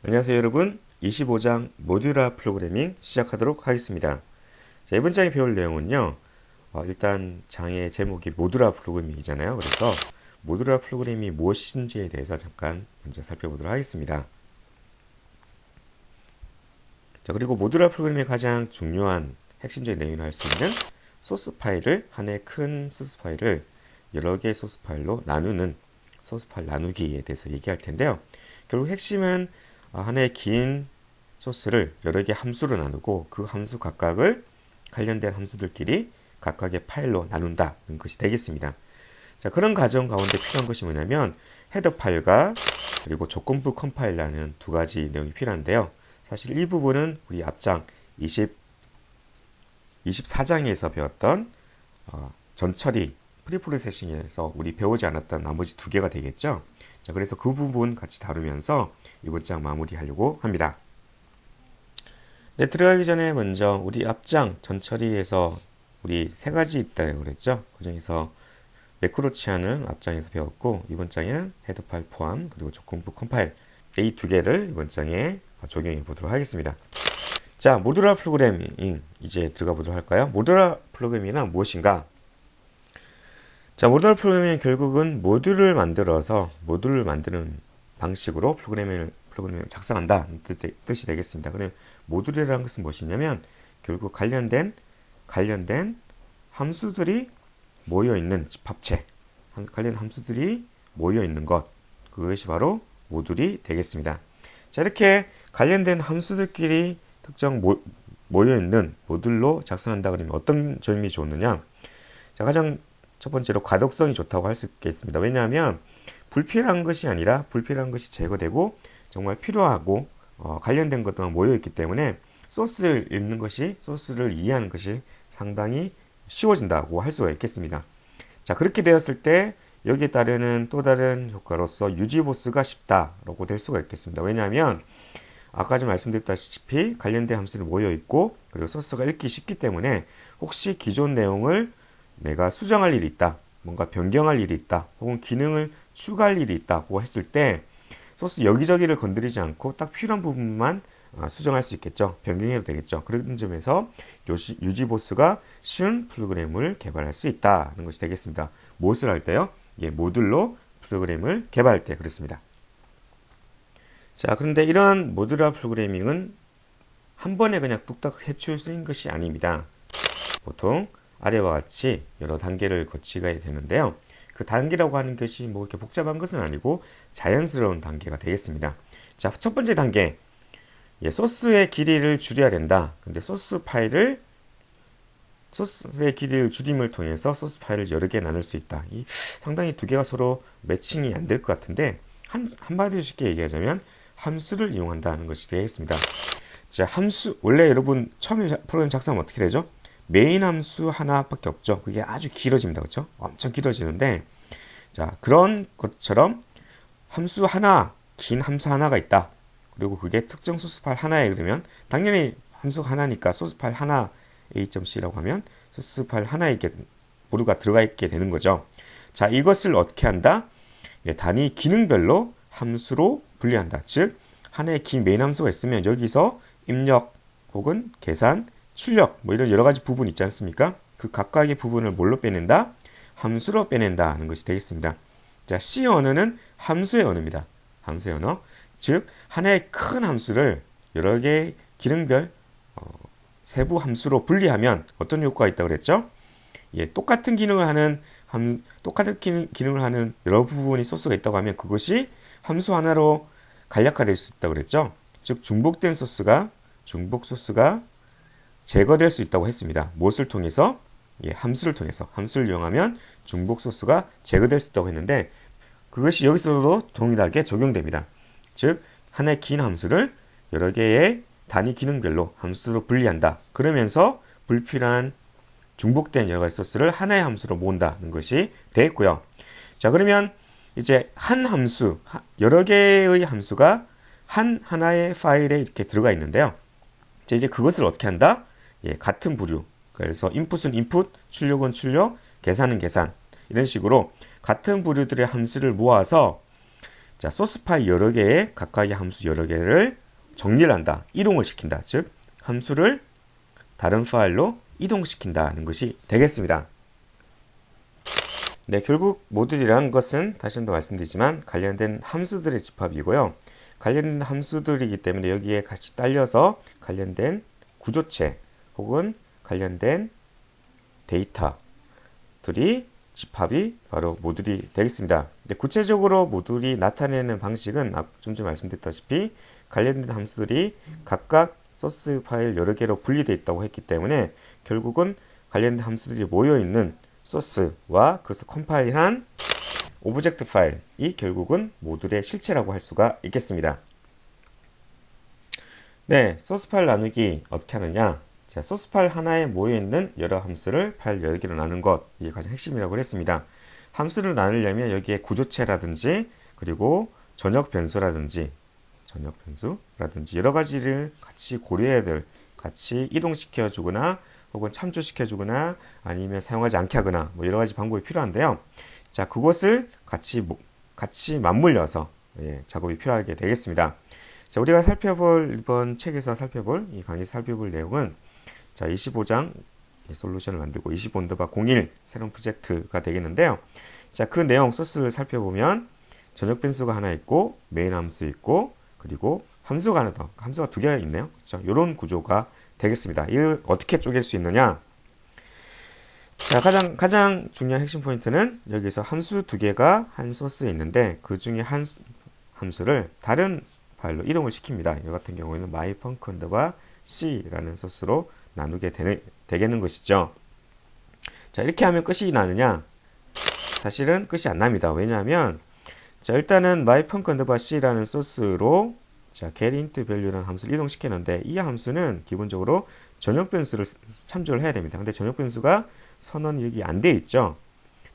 안녕하세요 여러분. 25장 모듈화 프로그래밍 시작하도록 하겠습니다. 자, 이번 장에 배울 내용은요. 일단 장의 제목이 모듈화 프로그래밍이잖아요. 그래서 모듈화 프로그래밍이 무엇인지에 대해서 잠깐 먼저 살펴보도록 하겠습니다. 자, 그리고 모듈화 프로그래밍의 가장 중요한 핵심적인 내용을 할 수 있는 소스 파일을, 하나의 큰 소스 파일을 여러 개의 소스 파일로 나누는 소스 파일 나누기에 대해서 얘기할 텐데요. 결국 핵심은 하나의 긴 소스를 여러 개 함수로 나누고 그 함수 각각을 관련된 함수들끼리 각각의 파일로 나눈다는 것이 되겠습니다. 자, 그런 과정 가운데 필요한 것이 뭐냐면 헤더 파일과 그리고 조건부 컴파일러는 두 가지 내용이 필요한데요. 사실 이 부분은 우리 앞장 24장에서 배웠던 전처리 프리프로세싱에서 우리 배우지 않았던 나머지 두 개가 되겠죠. 자, 그래서 그 부분 같이 다루면서 이번 장 마무리하려고 합니다. 네, 들어가기 전에 먼저 우리 앞장 전처리에서 우리 세 가지 있다고 그랬죠. 그 중에서 매크로 치환을 앞장에서 배웠고 이번 장에는 헤더 파일 포함 그리고 조건부 컴파일 이 두 개를 이번 장에 적용해 보도록 하겠습니다. 자, 모듈화 프로그래밍 이제 들어가 보도록 할까요? 모듈화 프로그래밍은 무엇인가? 자, 모듈화 프로그래밍은 결국은 모듈을 만드는 방식으로 프로그래밍을 작성한다 뜻이 되겠습니다. 그럼 모듈이라는 것은 무엇이냐면 결국 관련된 함수들이 모여 있는 합체, 관련 함수들이 모여 있는 것, 그것이 바로 모듈이 되겠습니다. 자, 이렇게 관련된 함수들끼리 특정 모여 있는 모듈로 작성한다 그러면 어떤 점이 좋느냐? 자, 가장 첫 번째로 가독성이 좋다고 할 수 있겠습니다. 왜냐하면 불필요한 것이 아니라 불필요한 것이 제거되고 정말 필요하고 관련된 것들만 모여 있기 때문에 소스를 이해하는 것이 상당히 쉬워진다고 할 수가 있겠습니다. 자, 그렇게 되었을 때 여기에 따르는 또 다른 효과로서 유지보스가 쉽다라고 될 수가 있겠습니다. 왜냐하면 아까 좀 말씀드렸다시피 관련된 함수들이 모여 있고 그리고 소스가 읽기 쉽기 때문에 혹시 기존 내용을 내가 수정할 일이 있다, 뭔가 변경할 일이 있다, 혹은 기능을 추가할 일이 있다고 했을 때 소스 여기저기를 건드리지 않고 딱 필요한 부분만 수정할 수 있겠죠. 변경해도 되겠죠. 그런 점에서 유지보스가 쉬운 프로그램을 개발할 수 있다는 것이 되겠습니다. 무엇을 할 때요? 모듈로 프로그램을 개발할 때 그렇습니다. 자, 그런데 이러한 모듈화 프로그래밍은 한 번에 그냥 뚝딱 해치울 수 있는 것이 아닙니다. 보통 아래와 같이 여러 단계를 거치게 되는데요. 그 단계라고 하는 것이 뭐 이렇게 복잡한 것은 아니고 자연스러운 단계가 되겠습니다. 자, 첫 번째 단계. 소스의 길이를 줄여야 된다. 근데 소스의 길이를 줄임을 통해서 소스 파일을 여러 개 나눌 수 있다. 상당히 두 개가 서로 매칭이 안 될 것 같은데 한마디로 쉽게 얘기하자면 함수를 이용한다는 것이 되겠습니다. 자, 원래 여러분 처음에 프로그램 작성하면 어떻게 되죠? 메인 함수 하나밖에 없죠. 그게 아주 길어집니다. 그렇죠? 엄청 길어지는데 자, 그런 것처럼 긴 함수 하나가 있다. 그리고 그게 특정 소스 파일 하나에 그러면 당연히 함수 하나니까 소스 파일 하나 a.c라고 하면 소스 파일 하나에 모두가 들어가 있게 되는 거죠. 자, 이것을 어떻게 한다? 단위 기능별로 함수로 분리한다. 즉 하나의 긴 메인 함수가 있으면 여기서 입력 혹은 계산, 출력 뭐 이런 여러 가지 부분 있지 않습니까? 그 각각의 부분을 뭘로 빼낸다? 함수로 빼낸다 하는 것이 되겠습니다. 자, C 언어는 함수의 언어입니다. 함수의 언어. 즉 하나의 큰 함수를 여러 개의 기능별 세부 함수로 분리하면 어떤 효과가 있다고 그랬죠? 똑같은 기능을 하는 여러 부분이 소스가 있다고 하면 그것이 함수 하나로 간략화될 수 있다고 그랬죠? 즉 중복 소스가 제거될 수 있다고 했습니다. 무엇을 통해서? 함수를 이용하면 중복 소스가 제거될 수 있다고 했는데 그것이 여기서도 동일하게 적용됩니다. 즉 하나의 긴 함수를 여러 개의 단위 기능별로 함수로 분리한다. 그러면서 불필요한 중복된 여러 가지 소스를 하나의 함수로 모은다는 것이 되겠고요. 자, 그러면 이제 여러 개의 함수가 하나의 파일에 이렇게 들어가 있는데요. 자, 이제 그것을 어떻게 한다? 같은 부류. 그래서 인풋은 인풋, 출력은 출력, 계산은 계산. 이런 식으로 같은 부류들의 함수를 모아서 자, 소스 파일 여러 개의 각각의 함수 여러 개를 정리를 한다. 이동을 시킨다. 즉, 함수를 다른 파일로 이동시킨다는 것이 되겠습니다. 네, 결국 모듈이라는 것은 다시 한번 말씀드리지만 관련된 함수들의 집합이고요. 관련된 함수들이기 때문에 여기에 같이 딸려서 관련된 구조체 혹은 관련된 데이터들이 집합이 바로 모듈이 되겠습니다. 근데 구체적으로 모듈이 나타내는 방식은 좀 전에 말씀드렸다시피 관련된 함수들이 각각 소스 파일 여러 개로 분리되어 있다고 했기 때문에 결국은 관련된 함수들이 모여있는 소스와 그것을 컴파일한 오브젝트 파일이 결국은 모듈의 실체라고 할 수가 있겠습니다. 네, 소스 파일 나누기 어떻게 하느냐? 자, 소스 파일 하나에 모여있는 여러 함수를 파일 여러 개로 나눈 것, 이게 가장 핵심이라고 했습니다. 함수를 나누려면 여기에 구조체라든지 그리고 전역 변수라든지 여러 가지를 같이 고려해야 될, 같이 이동시켜 주거나 혹은 참조시켜 주거나 아니면 사용하지 않게 하거나 뭐 여러 가지 방법이 필요한데요. 자, 그것을 같이 맞물려서 작업이 필요하게 되겠습니다. 자, 우리가 이번 책에서 살펴볼, 이 강의에서 살펴볼 내용은 자, 25장 솔루션을 만들고 25-01 새로운 프로젝트가 되겠는데요. 자, 그 내용 소스를 살펴보면 전역 변수가 하나 있고 메인 함수 있고 그리고 함수가 하나 더, 함수가 두 개가 있네요. 그렇죠? 이런 구조가 되겠습니다. 이걸 어떻게 쪼갤 수 있느냐? 자, 가장 중요한 핵심 포인트는 여기서 함수 두 개가 한 소스에 있는데 그 중에 한 함수를 다른 파일로 이동을 시킵니다. 이 같은 경우에는 myfunc_c라는 소스로 나누게 되겠는 것이죠. 자, 이렇게 하면 끝이 나느냐? 사실은 끝이 안 납니다. 왜냐하면 자, 일단은 myfunc_c라는 소스로 자, getIntValue라는 함수를 이동시켰는데 이 함수는 기본적으로 전역 변수를 참조를 해야 됩니다. 근데 전역 변수가 선언이 여기 안 돼 있죠.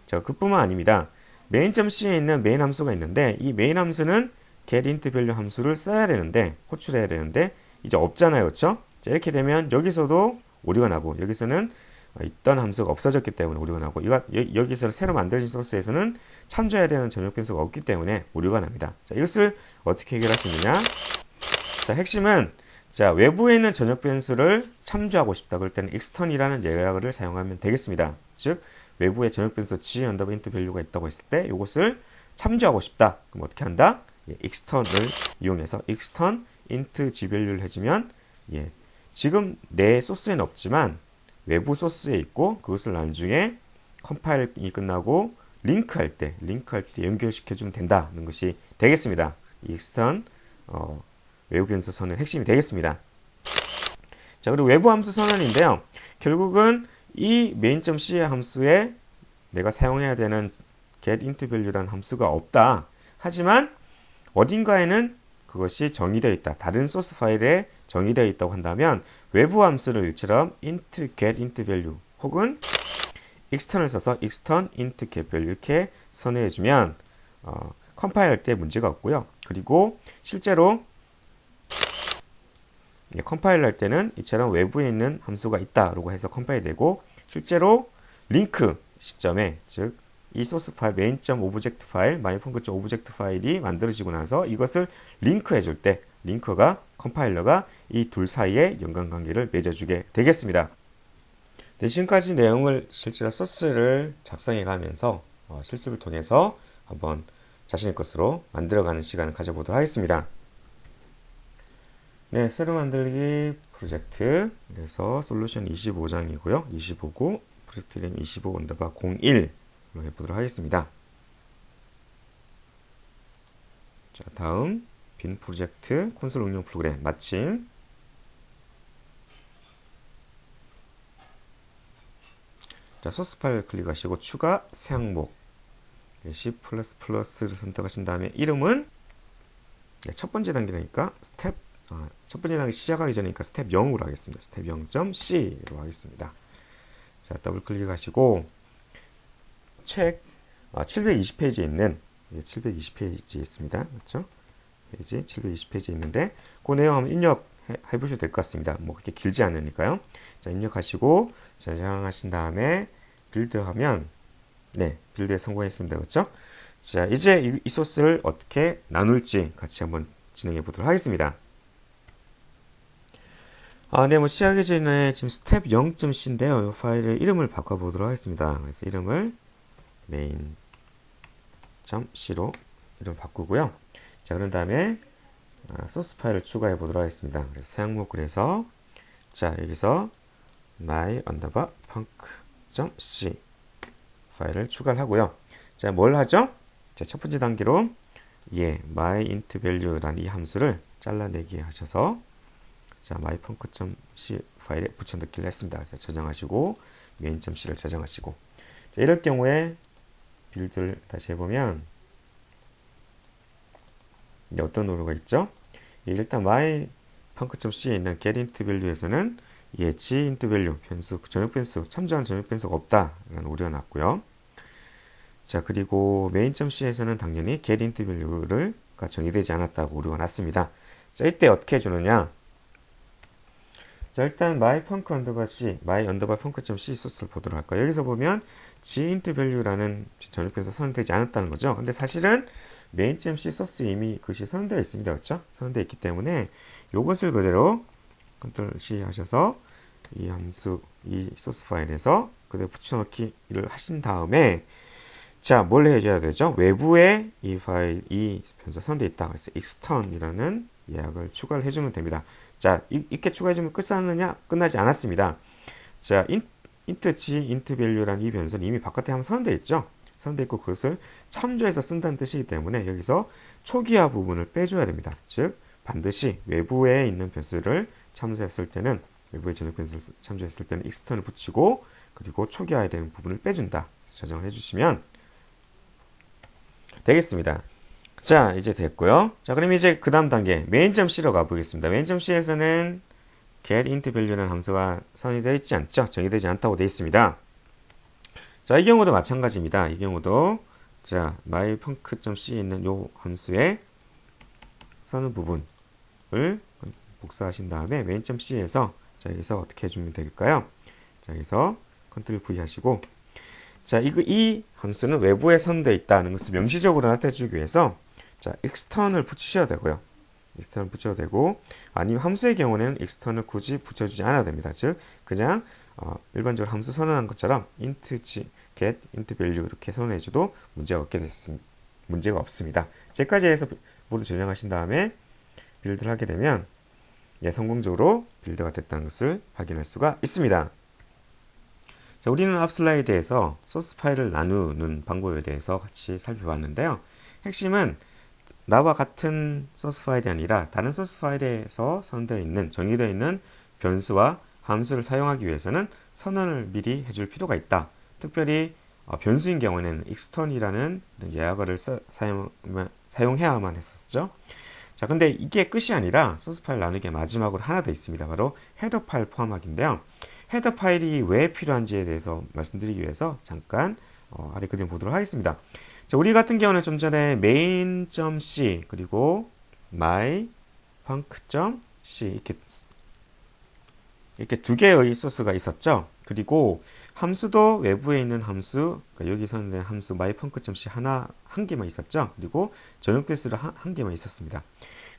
자, 그뿐만 아닙니다. main.c에 있는 메인 함수가 있는데 이 메인 함수는 getIntValue 함수를 써야 되는데 호출해야 되는데 이제 없잖아요. 그렇죠? 자, 이렇게 되면 여기서도 오류가 나고 여기서는 있던 함수가 없어졌기 때문에 오류가 나고 여기서 새로 만들어진 소스에서는 참조해야 되는 전역 변수가 없기 때문에 오류가 납니다. 자, 이것을 어떻게 해결할 수 있느냐? 자, 핵심은 자, 외부에 있는 전역 변수를 참조하고 싶다. 그럴 때는 extern이라는 예약어를 사용하면 되겠습니다. 즉 외부에 전역 변수 g_int value가 있다고 했을 때 이것을 참조하고 싶다. 그럼 어떻게 한다? extern을 이용해서 extern int g value를 해주면 지금 내 소스에는 없지만 외부 소스에 있고 그것을 나중에 컴파일이 끝나고 링크할 때 연결시켜주면 된다는 것이 되겠습니다. 이 extern 외부 변수 선언의 핵심이 되겠습니다. 자, 그리고 외부 함수 선언인데요. 결국은 이 main.c 함수에 내가 사용해야 되는 getIntValue라는 함수가 없다. 하지만 어딘가에는 그것이 정의되어 있다. 다른 소스 파일에 정의되어 있다고 한다면 외부 함수를 일처럼 int getIntValue 혹은 extern을 써서 extern int getValue 이렇게 선언해주면 컴파일할 때 문제가 없고요. 그리고 실제로 컴파일 할 때는 이처럼 외부에 있는 함수가 있다라고 해서 컴파일 되고 실제로 링크 시점에 즉 이 소스 파일 main.object 파일 myfunc.object 파일이 만들어지고 나서 이것을 링크해 줄 때 링커가 컴파일러가 이 둘 사이에 연관관계를 맺어주게 되겠습니다. 네, 지금까지 내용을 실제로 소스를 작성해 가면서 실습을 통해서 한번 자신의 것으로 만들어가는 시간을 가져보도록 하겠습니다. 네, 새로 만들기 프로젝트 그래서 솔루션 25장이고요. 25고 프로젝트 이름 25-01로 해보도록 하겠습니다. 자, 다음 빈 프로젝트 콘솔 응용 프로그램 마침 자, 소스 파일 클릭하시고 추가 새 항목 C++를 선택하신 다음에 이름은 첫 번째 단계니까 첫 번째 단계 시작하기 전이니까 스텝 0으로 하겠습니다. 스텝 0.c로 하겠습니다. 자, 더블 클릭하시고 책 720페이지에 있는 720페이지에 있습니다. 그렇죠? 페이지 720페이지에 있는데 그 내용 한번 입력해 보셔도 될 것 같습니다. 뭐 그렇게 길지 않으니까요. 자, 입력하시고 저장하신 다음에 빌드하면 네, 빌드에 성공했습니다. 그렇죠? 자, 이제 이 소스를 어떻게 나눌지 같이 한번 진행해 보도록 하겠습니다. 네, 뭐 시작하기 전에 지금 스텝 0.c인데요. 이 파일의 이름을 바꿔보도록 하겠습니다. 그래서 이름을 main.c로 이름 바꾸고요. 자, 그런 다음에 소스 파일을 추가해 보도록 하겠습니다. 그래서 새 항목 그래서 자, 여기서 my_punk.c 파일을 추가를 하고요. 자, 뭘 하죠? 자, 첫 번째 단계로 myIntValue라는 이 함수를 잘라내기 하셔서 자, mypunk.c 파일에 붙여넣기를 했습니다. 그래서 저장하시고 main.c를 저장하시고 자, 이럴 경우에 빌드를 다시 해보면 어떤 오류가 있죠? 일단 mypunk.c에 있는 getIntValue에서는 gIntValue 변수, 전역 변수, 참조한 전역 변수가 없다라는 오류가 났고요. 자, 그리고 main.c에서는 당연히 getIntValue가 정의되지 않았다고 오류가 났습니다. 자, 이때 어떻게 해주느냐? 자, 일단 my_punk_c, my_punk.c 소스를 보도록 할까요? 여기서 보면 gIntValue라는 전역 변수가 선언되지 않았다는 거죠. 근데 사실은 main.c 소스에 이미 그것이 선언되어 있습니다. 그렇죠? 선언되어 있기 때문에 이것을 그대로 컨트롤 C 하셔서 이 함수, 이 소스 파일에서 그대로 붙여넣기를 하신 다음에 자, 뭘 해줘야 되죠? 외부에 이 파일, 이 변수가 선언되어 있다. 그래서 extern이라는 예약을 추가를 해주면 됩니다. 자, 이렇게 추가해주면 끝나지 않았습니다. 자, int g, int value라는 이 변수는 이미 바깥에 한번 선언되어 있죠? 선언되어 있고 그것을 참조해서 쓴다는 뜻이기 때문에 여기서 초기화 부분을 빼줘야 됩니다. 즉, 반드시 외부에 있는 변수를 참조했을 때는 외부의 전역 변수를 참조했을 때는 extern을 붙이고 그리고 초기화해야 되는 부분을 빼준다. 저장을 해주시면 되겠습니다. 자, 이제 됐고요. 자, 그럼 이제 그 다음 단계 main.c로 가보겠습니다. main.c에서는 getIntValue라는 함수가 선언되어 있지 않죠? 정의되지 않다고 되어 있습니다. 자, 이 경우도 마찬가지입니다. 이 경우도 자, mypunk.c에 있는 요 함수의 선언 부분을 복사하신 다음에 main.c에서 자, 여기서 어떻게 해주면 될까요? 자, 여기서 컨트롤 V 하시고 자, 이 함수는 외부에 선언되어 있다는 것을 명시적으로 나타내주기 위해서 자, extern을 붙이셔야 되고요. extern을 붙여도 되고 아니면 함수의 경우에는 extern을 굳이 붙여주지 않아도 됩니다. 즉 그냥 일반적으로 함수 선언한 것처럼 int g, get, int value 이렇게 선언해줘도 문제가 없습니다. 여기까지 해서 모두 저장하신 다음에 빌드를 하게 되면 성공적으로 빌드가 됐다는 것을 확인할 수가 있습니다. 자, 우리는 앞 슬라이드에서 소스 파일을 나누는 방법에 대해서 같이 살펴봤는데요. 핵심은 나와 같은 소스 파일이 아니라 다른 소스 파일에서 선되어 있는, 정의되어 있는 변수와 함수를 사용하기 위해서는 선언을 미리 해줄 필요가 있다. 특별히 변수인 경우에는 extern이라는 예약어를 사용해야만 했었죠. 자, 근데 이게 끝이 아니라 소스 파일 나누기의 마지막으로 하나 더 있습니다. 바로 헤더 파일 포함하기인데요. 헤더 파일이 왜 필요한지에 대해서 말씀드리기 위해서 잠깐 아래 그림 보도록 하겠습니다. 자, 우리 같은 경우는 좀 전에 main.c 그리고 mypunk.c 이렇게 두 개의 소스가 있었죠. 그리고 함수도 외부에 있는 함수, 그러니까 여기서는 함수 mypunk.c 한 개만 있었죠. 그리고 전용 변수를 한 개만 있었습니다.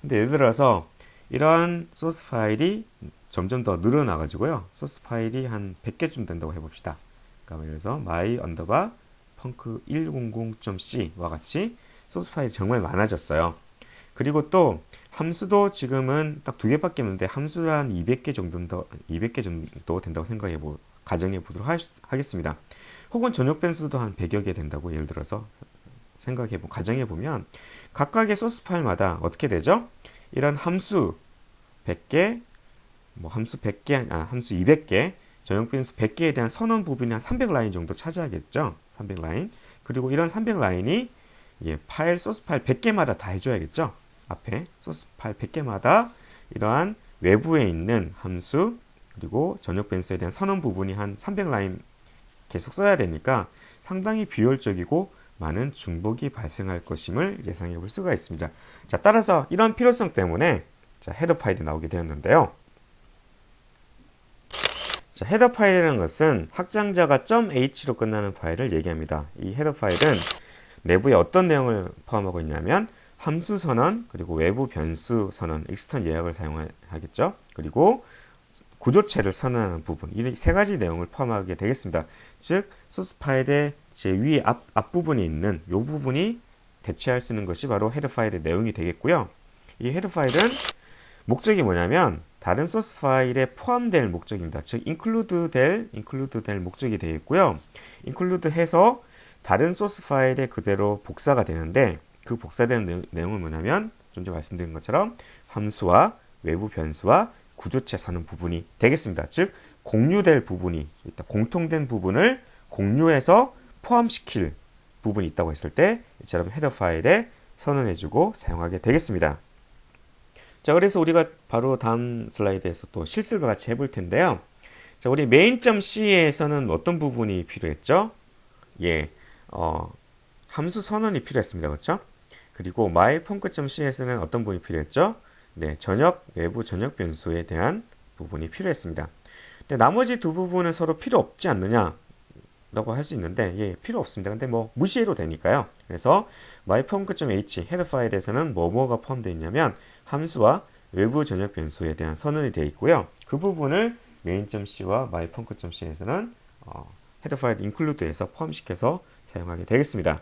근데 예를 들어서 이러한 소스 파일이 점점 더 늘어나가지고요. 소스 파일이 한 100개쯤 된다고 해봅시다. 그러니까 예를 들어서 my_punk100.c와 같이 소스 파일이 정말 많아졌어요. 그리고 또 함수도 지금은 딱 두 개밖에 없는데 함수를 한 200개 정도 된다고 가정해 보도록 하겠습니다. 혹은 전역 변수도 한 100여 개 된다고 예를 들어서 가정해 보면 각각의 소스 파일마다 어떻게 되죠? 이런 함수 100개, 함수 200개, 전역 변수 100개에 대한 선언 부분이 한 300라인 정도 차지하겠죠? 300라인. 그리고 이런 300라인이 파일, 소스 파일 100개마다 다 해줘야겠죠? 앞에 소스 파일 100개마다 이러한 외부에 있는 함수, 그리고 전역 변수에 대한 선언 부분이 한 300라인 계속 써야 되니까 상당히 비효율적이고 많은 중복이 발생할 것임을 예상해 볼 수가 있습니다. 자, 따라서 이런 필요성 때문에 자, 헤더 파일이 나오게 되었는데요. 자, 헤더 파일이라는 것은 확장자가 .h로 끝나는 파일을 얘기합니다. 이 헤더 파일은 내부에 어떤 내용을 포함하고 있냐면 함수 선언, 그리고 외부 변수 선언, 익스턴 예약을 사용하겠죠. 그리고 구조체를 선언하는 부분, 이 세 가지 내용을 포함하게 되겠습니다. 즉 소스 파일의 제 위에 앞부분이 있는 이 부분이 대체할 수 있는 것이 바로 헤더 파일의 내용이 되겠고요. 이 헤더 파일은 목적이 뭐냐면 다른 소스 파일에 포함될 목적입니다. 즉 include 될 목적이 되겠고요. include 해서 다른 소스 파일에 그대로 복사가 되는데, 그 복사되는 내용은 뭐냐면 좀 전에 말씀드린 것처럼 함수와 외부 변수와 구조체 선언 부분이 되겠습니다. 즉 공유될 부분이 있다, 공통된 부분을 공유해서 포함시킬 부분이 있다고 했을 때 이처럼 헤더 파일에 선언해주고 사용하게 되겠습니다. 자, 그래서 우리가 바로 다음 슬라이드에서 또 실습을 같이 해볼 텐데요. 자, 우리 main.c에서는 어떤 부분이 필요했죠? 예, 함수 선언이 필요했습니다. 그렇죠? 그리고 mypunc.c에서는 어떤 부분이 필요했죠? 네, 외부 전역 변수에 대한 부분이 필요했습니다. 근데 나머지 두 부분은 서로 필요 없지 않느냐? 라고 할 수 있는데, 예, 필요 없습니다. 근데 뭐 무시해도 되니까요. 그래서 mypunc.h 헤더 파일에서는 뭐가 포함되어 있냐면 함수와 외부 전역 변수에 대한 선언이 되어 있고요. 그 부분을 main.c와 mypunc.c에서는 헤더 파일 include에서 포함시켜서 사용하게 되겠습니다.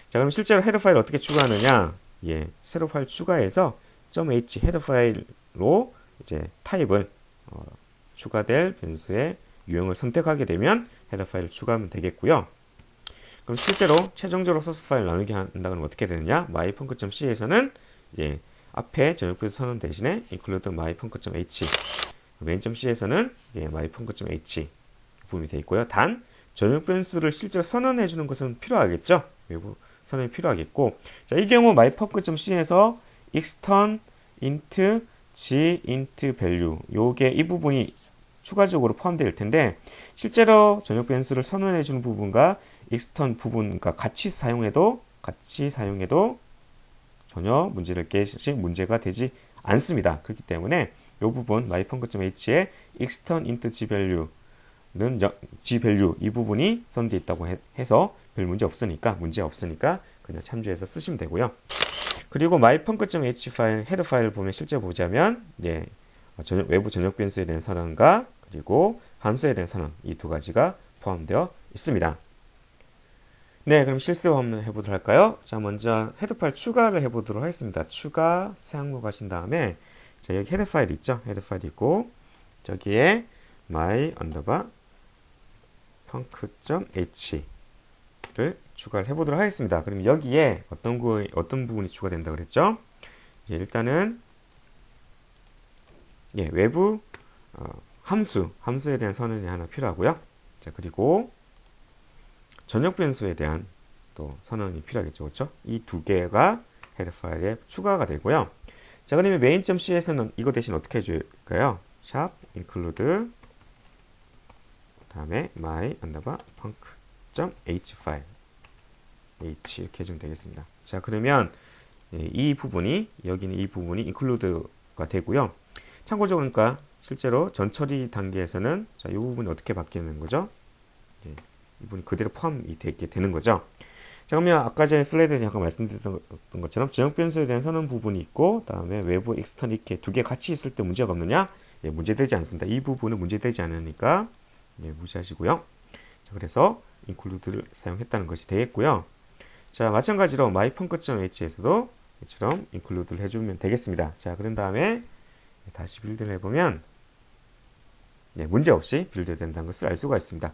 자, 그럼 실제로 헤더 파일 어떻게 추가하느냐? 예, 새로 파일 추가해서 .h 헤더 파일로 이제 타입을 추가될 변수의 유형을 선택하게 되면 헤더 파일을 추가하면 되겠고요. 그럼 실제로 최종적으로 소스 파일 나누게 한다면 어떻게 되느냐? mypunc.c에서는 예, 앞에 전역 변수 선언 대신에 include mypunc.h, main.c에서는 예, mypunc.h 부분이 되어 있고요. 단 전역 변수를 실제로 선언해 주는 것은 필요하겠죠. 외부 선언이 필요하겠고, 자, 이 경우 mypunc.c에서 extern int g int value, 요게 이 부분이 추가적으로 포함되어 있을 텐데, 실제로 전역 변수를 선언해 주는 부분과 extern 부분, 그러니까 같이 사용해도 전혀 문제가 되지 않습니다. 그렇기 때문에 이 부분 mypunc.h의 extern int g value는 g value 이 부분이 선언되어 있다고 해서 별 문제 없으니까 그냥 참조해서 쓰시면 되고요. 그리고 mypunc.h 파일 헤더 파일을 보면 실제 보자면 예, 외부 전역 변수에 대한 선언과 그리고 함수에 대한 선언, 이 두 가지가 포함되어 있습니다. 네, 그럼 실습 한번 해보도록 할까요? 자, 먼저 헤더 파일 추가를 해보도록 하겠습니다. 추가 새 항목 하신 다음에, 자, 여기 헤더 파일 있죠? 헤더 파일 있고, 저기에 my_punc.h를 추가를 해보도록 하겠습니다. 그럼 여기에 어떤 부분이 추가된다 그랬죠? 예, 일단은 예, 외부 함수에 대한 선언이 하나 필요하고요. 자, 그리고 전역 변수에 대한 또 선언이 필요하겠죠. 그렇죠? 이 두 개가 헤더 파일에 추가가 되고요. 자, 그러면 main.c에서는 이거 대신 어떻게 해줄까요? 샵 include 다음에 my_punc.h 파일 h 이렇게 해주면 되겠습니다. 자, 그러면 여기는 이 부분이 include가 되고요. 참고적으로 그러니까 실제로 전처리 단계에서는 자, 이 부분이 어떻게 바뀌는 거죠? 이 부분이 그대로 포함이 되게 되는 거죠. 자, 그러면 아까 전에 슬라이드에 잠깐 말씀드렸던 것처럼 전역 변수에 대한 선언 부분이 있고, 다음에 외부 익스턴 이렇게 두 개 같이 있을 때 문제가 없느냐? 예, 문제되지 않습니다. 이 부분은 문제되지 않으니까 예, 무시하시고요. 자, 그래서 include를 사용했다는 것이 되겠고요. 자, 마찬가지로 mypunc.h에서도 이처럼 include를 해주면 되겠습니다. 자, 그런 다음에 다시 빌드를 해보면 네, 문제없이 빌드된다는 것을 알 수가 있습니다.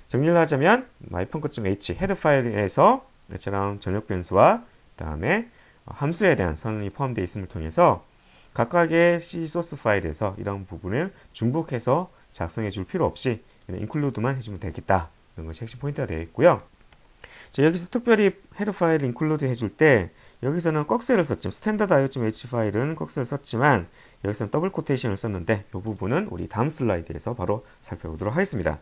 정리를 하자면 mypunc.h 헤더 파일에서 이처럼 전역 변수와 다음에 함수에 대한 선언이 포함되어 있음을 통해서 각각의 C 소스 파일에서 이런 부분을 중복해서 작성해 줄 필요 없이 include만 해주면 되겠다. 이런 것이 핵심 포인트가 되어 있고요. 자, 여기서 특별히 헤더 파일을 include 해줄 때 여기서는 꺽쇠를 썼지만 스탠다드 io.h 파일은 꺽쇠를 썼지만 여기서는 더블 코테이션을 썼는데 이 부분은 우리 다음 슬라이드에서 바로 살펴보도록 하겠습니다.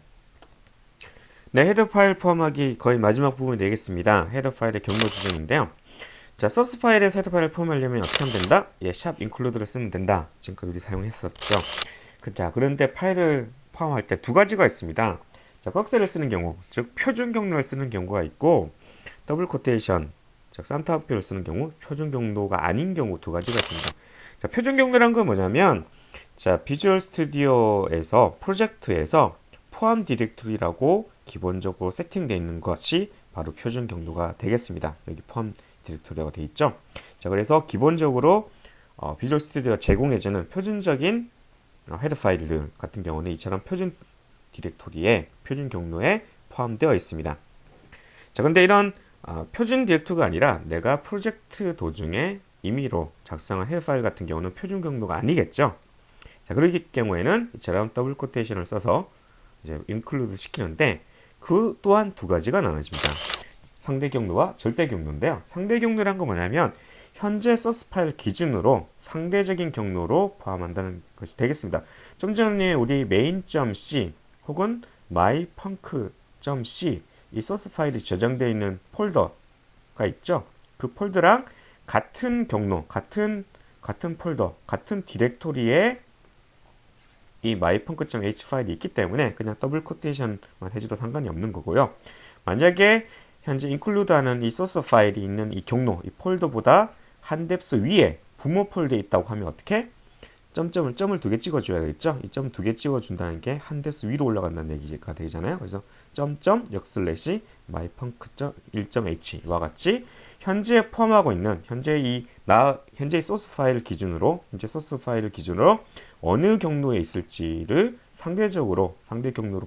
네, 헤더 파일 포함하기 거의 마지막 부분이 되겠습니다. 헤더 파일의 경로 지정인데요. 자, 소스 파일에서 헤더 파일을 포함하려면 어떻게 하면 된다? 예, 샵 include를 쓰면 된다. 지금까지 우리 사용했었죠. 자, 그런데 파일을 포함할 때 두 가지가 있습니다. 자, 꺽쇠를 쓰는 경우, 즉 표준 경로를 쓰는 경우가 있고, 더블 코테이션, 즉 산타표를 쓰는 경우, 표준 경로가 아닌 경우 두 가지가 있습니다. 자, 표준 경로란 건 뭐냐면, 자, 비주얼 스튜디오에서 프로젝트에서 포함 디렉토리라고 기본적으로 세팅되어 있는 것이 바로 표준 경로가 되겠습니다. 여기 포함 디렉토리라고 되어 있죠. 자, 그래서 기본적으로 비주얼 스튜디오가 제공해주는 표준적인 헤더 파일들 같은 경우는 이처럼 표준 디렉토리에 표준 경로에 포함되어 있습니다. 자, 근데 이런 표준 디렉토리가 아니라 내가 프로젝트 도중에 임의로 작성한 헤더 파일 같은 경우는 표준 경로가 아니겠죠. 자, 그러기 경우에는 이처럼 더블 코테이션을 써서 이제 인클루드 시키는데 그 또한 두 가지가 나눠집니다. 상대 경로와 절대 경로인데요. 상대 경로란 건 뭐냐면 현재 소스 파일 기준으로 상대적인 경로로 포함한다는 것이 되겠습니다. 좀 전에 우리 main.c 혹은 mypunk.c 이 소스 파일이 저장되어 있는 폴더가 있죠. 그 폴더랑 같은 경로, 같은 폴더, 같은 디렉토리에 이 mypunk.h 파일이 있기 때문에 그냥 더블 코테이션만 해줘도 상관이 없는 거고요. 만약에 현재 include하는 이 소스 파일이 있는 이 경로, 이 폴더보다 한 뎁스 위에 부모 폴더에 있다고 하면 어떻게? 점을 두 개 찍어줘야 되겠죠? 이 점 두 개 찍어준다는 게 한 뎁스 위로 올라간다는 얘기가 되잖아요. 그래서 역// mypunk.1.h 와 같이 현재 포함하고 있는 현재 소스 파일 기준으로 어느 경로에 있을지를 상대 경로로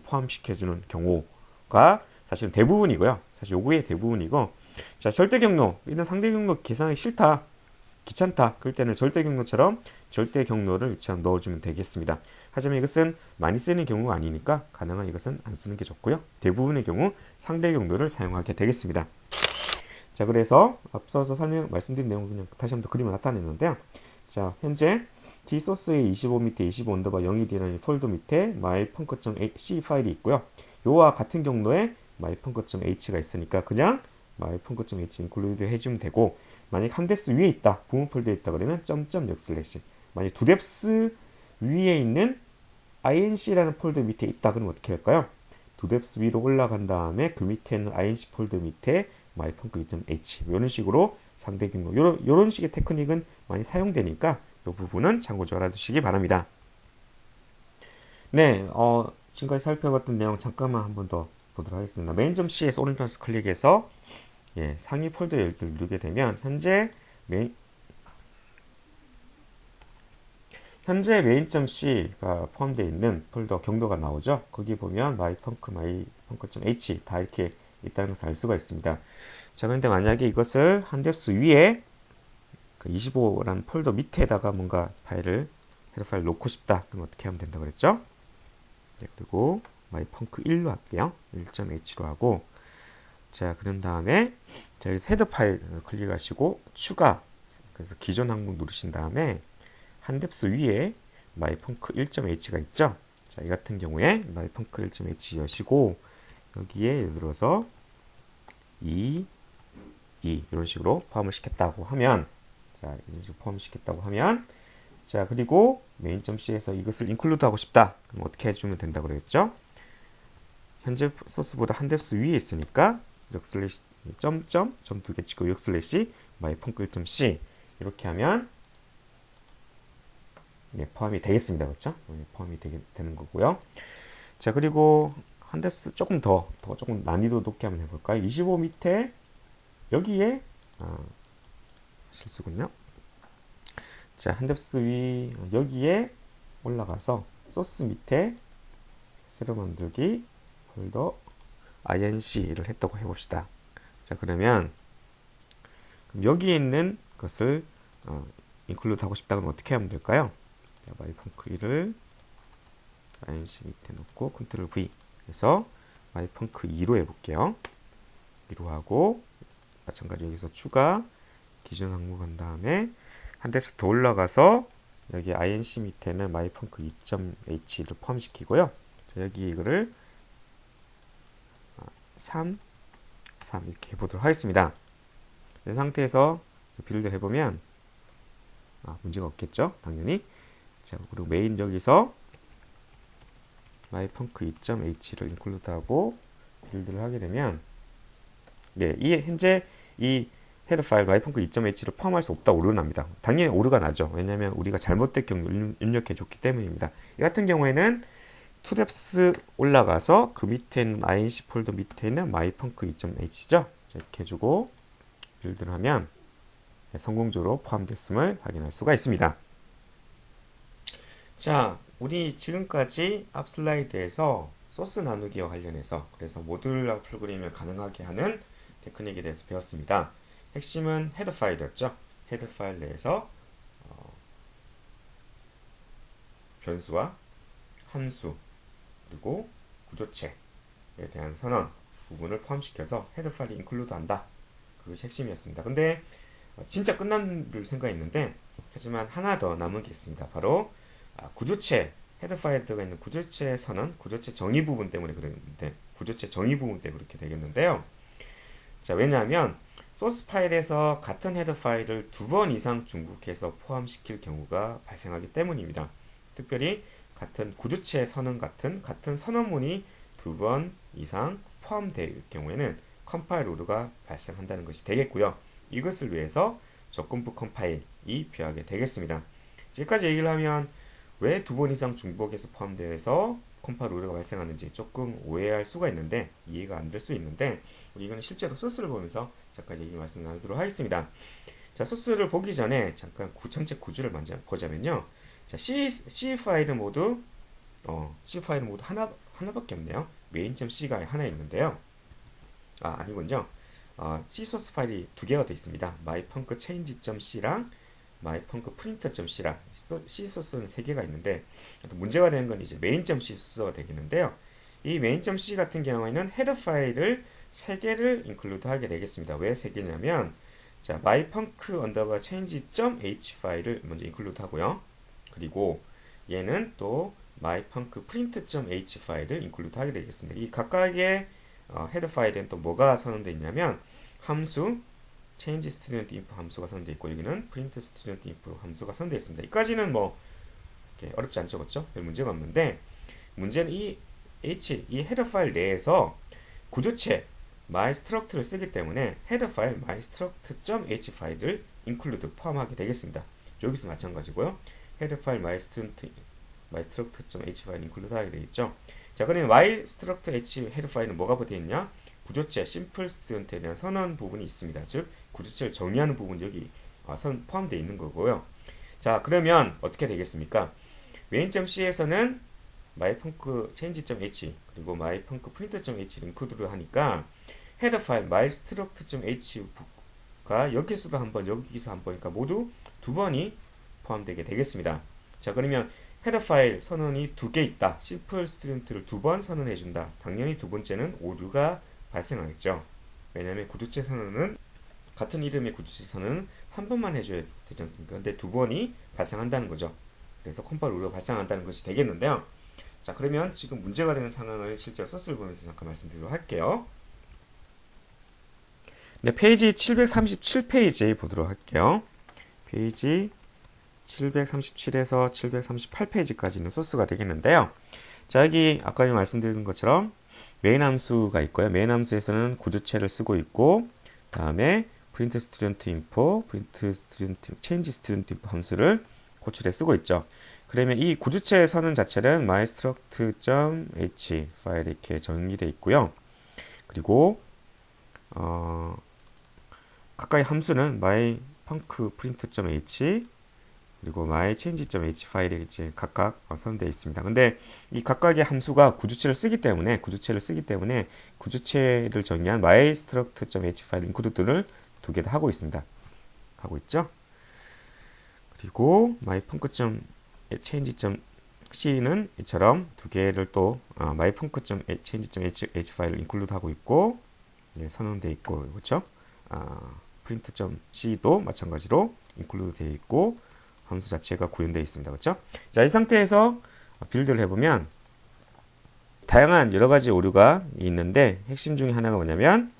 포함시켜주는 경우가 사실 대부분이고요. 사실 요거의 대부분이고, 자, 절대 경로, 이런 상대 경로 계산하기 싫다, 귀찮다, 그럴 때는 절대 경로처럼 절대 경로를 넣어주면 되겠습니다. 하지만 이것은 많이 쓰는 경우가 아니니까 가능한 이것은 안 쓰는 게 좋고요. 대부분의 경우 상대 경로를 사용하게 되겠습니다. 자, 그래서 앞서서 말씀드린 내용을 그냥 다시 한번 그림을 나타냈는데요. 자, 현재 dsource의 25 밑에 25 언더바 01이라는 폴더 밑에 mypunk.c 파일이 있고요. 요와 같은 경로에 mypunk.h가 있으니까 그냥 mypunk.h include 해주면 되고, 만약 한 뎁스 위에 있다, 부모 폴더에 있다 그러면 역// 만약 두 뎁스 위에 있는 inc라는 폴더 밑에 있다 그러면 어떻게 할까요? 두 뎁스 위로 올라간 다음에 그 밑에 있는 inc 폴더 밑에 mypunk.h 이런 식으로 상대 경로, 이런 식의 테크닉은 많이 사용되니까 이 부분은 참고적으로 알아두시기 바랍니다. 네, 지금까지 살펴봤던 내용 잠깐만 한 번 더 보도록 하겠습니다. main.c에서 오른쪽 클릭해서 상위 폴더 열기를 누르게 되면 현재 main.c가 포함되어 있는 폴더 경로가 나오죠. 거기 보면 mypunk.h 다 이렇게 있다는 것을 알 수가 있습니다. 자, 그런데 만약에 이것을 한 뎁스 위에 25라는 폴더 밑에다가 뭔가 헤더 파일 놓고 싶다. 그럼 어떻게 하면 된다고 그랬죠? 그리고 mypunk1로 할게요. 1.h로 하고, 자, 그런 다음에 여기서 헤더 파일 클릭하시고 추가, 그래서 기존 항목 누르신 다음에 한 뎁스 위에 mypunk1.h가 있죠. 자, 이 같은 경우에 mypunk1.h 여시고 여기에 예를 들어서 이런 식으로 포함을 시켰다고 하면, 자, 이런 식으로 포함시켰다고 하면, 자, 그리고 main.c에서 이것을 include 하고 싶다. 그럼 어떻게 해주면 된다고 그랬죠? 현재 소스보다 한 뎁스 위에 있으니까 점 두 개 찍고 mypunk1.c 이렇게 하면 포함이 되겠습니다. 그렇죠? 포함이 되는 거고요. 자, 그리고 한 뎁스 조금 난이도 높게 한번 해볼까요? 25 밑에 여기에 실수군요. 자, 한 뎁스 위 여기에 올라가서 소스 밑에 새로 만들기 폴더 inc를 했다고 해봅시다. 자, 그러면 여기에 있는 것을 include 하고 싶다 그러면 어떻게 하면 될까요? 자, mypunk1을 inc 밑에 놓고 컨트롤 V 해서 mypunk2로 해볼게요. 2로 하고 마찬가지 여기서 추가 기존 항목 한 다음에 한 뎁스 더 올라가서 여기 inc 밑에는 mypunk2.h를 포함시키고요. 자, 여기 이거를 3 이렇게 해보도록 하겠습니다. 이 상태에서 빌드 해보면 문제가 없겠죠? 당연히. 자, 그리고 메인 여기서 mypunk2.h를 인클루드하고 빌드를 하게 되면 네, 이 현재 이 헤더 파일 myfunc 2.h를 포함할 수 없다 오류가 납니다. 당연히 오류가 나죠. 왜냐하면 우리가 잘못된 경로 입력해 줬기 때문입니다. 이 같은 경우에는 투랩스 올라가서 그 밑에 있는 inc 폴더 밑에 있는 myfunc 2.h죠. 이렇게 해주고 빌드를 하면 성공적으로 포함됐음을 확인할 수가 있습니다. 자, 우리 지금까지 앞 슬라이드에서 소스 나누기와 관련해서 그래서 모듈 프로그램을 가능하게 하는 테크닉에 대해서 배웠습니다. 핵심은 헤더 파일이었죠. 헤더 파일 내에서 변수와 함수 그리고 구조체에 대한 선언 부분을 포함시켜서 헤더 파일이 인클루드 한다. 그것이 핵심이었습니다. 근데 진짜 끝난 줄 생각했는데 하지만 하나 더 남은 게 있습니다. 바로 구조체 헤더 파일에 들어가 있는 구조체 선언, 구조체 정의 부분 때문에 그랬는데 구조체 정의 부분 때문에 그렇게 되겠는데요. 자, 왜냐하면 소스 파일에서 같은 헤더 파일을 2번 이상 중복해서 포함시킬 경우가 발생하기 때문입니다. 특별히 같은 구조체 선언 같은 선언문이 2번 이상 포함될 경우에는 컴파일 오류가 발생한다는 것이 되겠고요. 이것을 위해서 조건부 컴파일이 필요하게 되겠습니다. 지금까지 얘기를 하면 왜 2번 이상 중복해서 포함되어서 컴파일 오류가 발생하는지 조금 오해할 수가 있는데 이해가 안 될 수 있는데 우리 이거는 실제로 소스를 보면서 잠깐 얘기 말씀 나누도록 하겠습니다. 자, 소스를 보기 전에 잠깐 전체 구조를 먼저 보자면요. 자, C 파일은 모두 하나밖에 없네요. main.c가 하나 있는데요. 아니군요. C 소스 파일이 두 개가 되어 있습니다. myfuncchange.c랑 myfuncprint.c랑 C 소스는 세 개가 있는데 문제가 되는 건 이제 main.c 소스가 되겠는데요. 이 main.c 같은 경우에는 헤더 파일을 세 개를 인클루드 하게 되겠습니다. 왜 세 개냐면 자, myfunc_change.h 파일을 먼저 인클루드 하고요. 그리고 얘는 또 myfuncprint.h 파일을 인클루드 하게 되겠습니다. 이 각각의 헤더 파일에는 또 뭐가 선언되어 있냐면 함수 change student info 함수가 선언되어 있고 여기는 print student info 함수가 선언되어 있습니다. 이까지는 뭐 어렵지 않죠, 그렇죠? 별 문제가 없는데 문제는 이 헤더 파일 내에서 구조체 mystruct를 쓰기 때문에 헤더 파일 mystruct.h 파일을 include 포함하게 되겠습니다. 여기서 마찬가지고요. 헤더 파일 mystruct.h 파일 include 하게 되겠죠. 자, 그러면 mystruct.h 헤더 파일은 뭐가 되어 있냐? 구조체 simple student에 대한 선언 부분이 있습니다. 즉 구조체를 정의하는 부분이 여기 포함되어 있는 거고요. 자, 그러면 어떻게 되겠습니까? main.c에서는 myfuncchange.h 그리고 myfuncprint.h 인클루드를 하니까 헤더 파일 mystruct.h가 여기서도 한번 여기서 한 번이니까 모두 두 번이 포함되게 되겠습니다. 자, 그러면 헤더 파일 선언이 두 개 있다. 심플 스튜던트를 두 번 선언해 준다. 당연히 두 번째는 오류가 발생하겠죠. 왜냐하면 구조체 선언은 같은 이름의 구조체 선언은 한 번만 해줘야 되지 않습니까? 근데 두 번이 발생한다는 거죠. 그래서 컴파일 오류가 발생한다는 것이 되겠는데요. 자, 그러면 지금 문제가 되는 상황을 실제로 소스를 보면서 잠깐 말씀드리도록 할게요. 네, 페이지 737페이지 보도록 할게요. 페이지 737에서 738페이지까지 있는 소스가 되겠는데요. 자, 여기 아까 말씀드린 것처럼 메인 함수가 있고요. 메인 함수에서는 구조체를 쓰고 있고 다음에 print student info, change student info 함수를 호출해 쓰고 있죠. 그러면 이 구조체 선언 자체는 mystruct.h 파일에 이렇게 정의되어 있고요. 그리고 각각의 함수는 myfuncprint.h 그리고 mychange.h 파일에 이제 각각 선언되어 있습니다. 근데 이 각각의 함수가 구조체를 쓰기 때문에 구조체를 정의한 mystruct.h 파일 인클루드를 두 개 다 하고 있습니다. 하고 있죠. 그리고 myfunc.change.c는 이처럼 두 개를 또 myfunc.change.h 파일을 인클루드 하고 있고 선언되어 있고 그렇죠? print.c도 마찬가지로 인클루드 되어 있고 함수 자체가 구현되어 있습니다. 그렇죠? 자, 이 상태에서 빌드를 해보면 다양한 여러 가지 오류가 있는데 핵심 중에 하나가 뭐냐면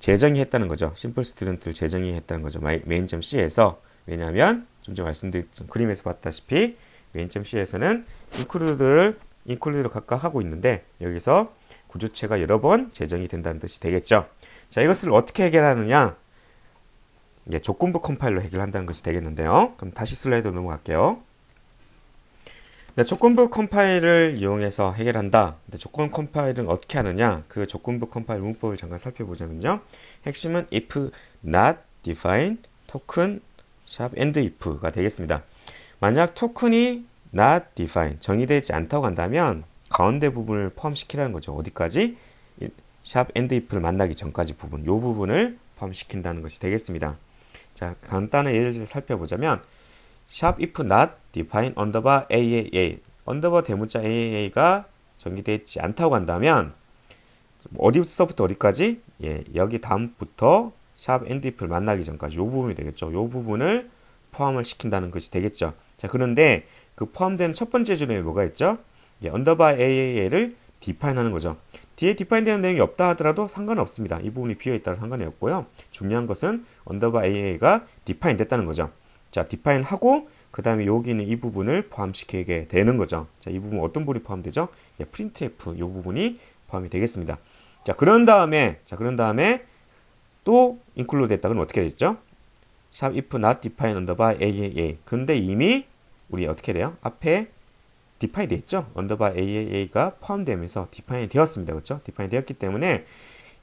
재정의 했다는 거죠. 심플 스튜던트를 재정의 했다는 거죠. main.c에서 왜냐하면 좀 전에 말씀드린 그림에서 봤다시피 main.c에서는 인클루드를 각각 하고 있는데 여기서 구조체가 여러 번 재정이 된다는 뜻이 되겠죠. 자, 이것을 어떻게 해결하느냐? 예, 조건부 컴파일로 해결한다는 것이 되겠는데요. 그럼 다시 슬라이드로 넘어갈게요. 네, 조건부 컴파일을 이용해서 해결한다. 네, 조건 컴파일은 어떻게 하느냐? 그 조건부 컴파일 문법을 잠깐 살펴보자면요. 핵심은 if not define token and if가 되겠습니다. 만약 토큰이 not define 정의되지 않다고 한다면 가운데 부분을 포함시키라는 거죠. 어디까지? and if를 만나기 전까지 부분, 이 부분을 포함시킨다는 것이 되겠습니다. 자, 간단한 예를 살펴보자면 if not define underbar AAA 언더바 대문자 AAA가 정의되어 있지 않다고 한다면 어디서부터 어디까지? 예, 여기 다음부터 and if를 만나기 전까지 이 부분이 되겠죠. 이 부분을 포함을 시킨다는 것이 되겠죠. 자, 그런데 그 포함된 첫 번째 줄에 뭐가 있죠? 예, underbar AAA를 define 하는 거죠. 뒤에 define 되는 내용이 없다 하더라도 상관없습니다. 이 부분이 비어있다도 상관이 없고요. 중요한 것은 underbar AA가 define 됐다는 거죠. 자, define 하고 그 다음에 여기 있는 이 부분을 포함시키게 되는 거죠. 자, 이 부분 어떤 부분이 포함되죠? 예, printf 이 부분이 포함이 되겠습니다. 자, 그런 다음에 또 include 됐다. 그럼 어떻게 됐죠? if not define underbar AAA. 근데 이미 우리 어떻게 돼요? 앞에 define 됐죠? underbar AAA가 포함되면서 define 되었습니다. 그렇죠? define 되었기 때문에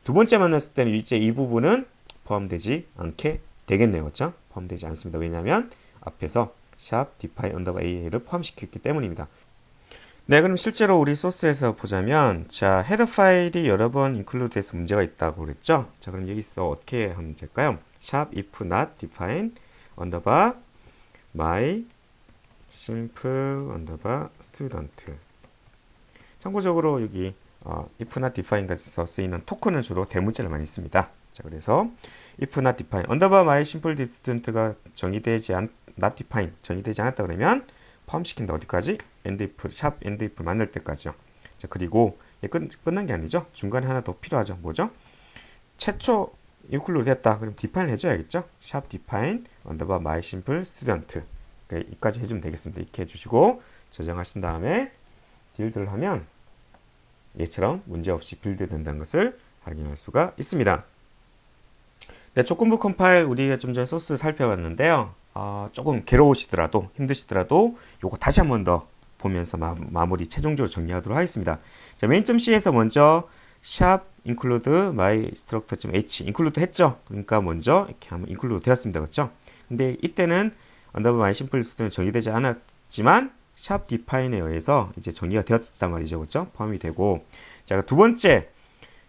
두 번째 만났을 때는 이제 이 부분은 포함되지 않게 되겠네요. 그렇죠? 포함되지 않습니다. 왜냐하면 앞에서 define underbar AA를 포함시켰기 때문입니다. 네, 그럼 실제로 우리 소스에서 보자면 자, 헤더 파일이 여러 번 include 돼서 문제가 있다고 그랬죠? 자, 그럼 여기서 어떻게 하면 될까요? if not define underbar my simple underbar student. 참고적으로 여기 if not define에서 쓰이는 토큰은 주로 대문자를 많이 씁니다. 자, 그래서 if not define underbar my simple student가 정의되지 not define 정의되지 않았다 그러면 포함시킨다. 어디까지? and if 만날 때까지요. 자, 그리고 끝난 게 아니죠. 중간에 하나 더 필요하죠. 뭐죠? 최초 include 됐다. 그럼 define 해줘야겠죠. define underbar my simple student. 이까지 해주면 되겠습니다. 이렇게 해주시고 저장하신 다음에 딜드를 하면 얘처럼 문제없이 빌드 된다는 것을 확인할 수가 있습니다. 네, 조건부 컴파일 우리가 좀 전에 소스 살펴봤는데요. 조금 괴로우시더라도 힘드시더라도 요거 다시 한 번 더 보면서 마무리 최종적으로 정리하도록 하겠습니다. 자, main.c에서 먼저 include my structure.h include 했죠. 그러니까 먼저 이렇게 하면 include 되었습니다. 그렇죠? 근데 이때는 underbar my simple student은 정의되지 않았지만 define에 의해서 이제 정의가 되었단 말이죠. 그렇죠? 포함이 되고 자, 두 번째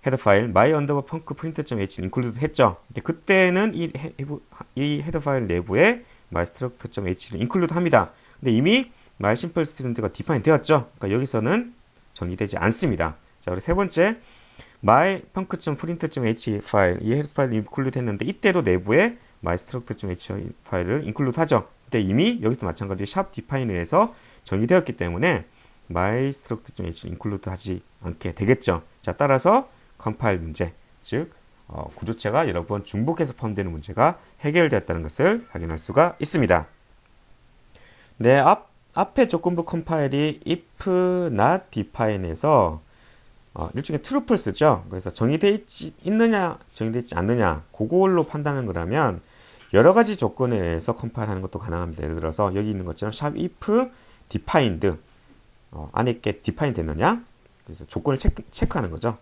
헤더 파일 my underbar func print.h include 했죠. 근데 그때는 이 헤더 파일 내부에 my struct.h를 include 합니다. 근데 이미 my simple student가 define 되었죠. 그러니까 여기서는 정의되지 않습니다. 자, 그리고 세 번째 my func.print.h 파일 이 헤더 파일을 include 했는데 이때도 내부에 my struct.h 파일을 include 하죠. 근데 이미 여기서 마찬가지로 define에서 정의되었기 때문에 my struct.h include 하지 않게 되겠죠. 자, 따라서 컴파일 문제, 즉 구조체가 여러 번 중복해서 포함되는 문제가 해결되었다는 것을 확인할 수가 있습니다. 네, 앞에 조건부 컴파일이 if not define에서 일종의 true false죠. 그래서 정의되어 있느냐, 정의되어 있지 않느냐, 그걸로 판단하는 거라면 여러 가지 조건에 의해서 컴파일하는 것도 가능합니다. 예를 들어서 여기 있는 것처럼 if defined 안에 있게 define 됐느냐, 그래서 조건을 체크하는 거죠.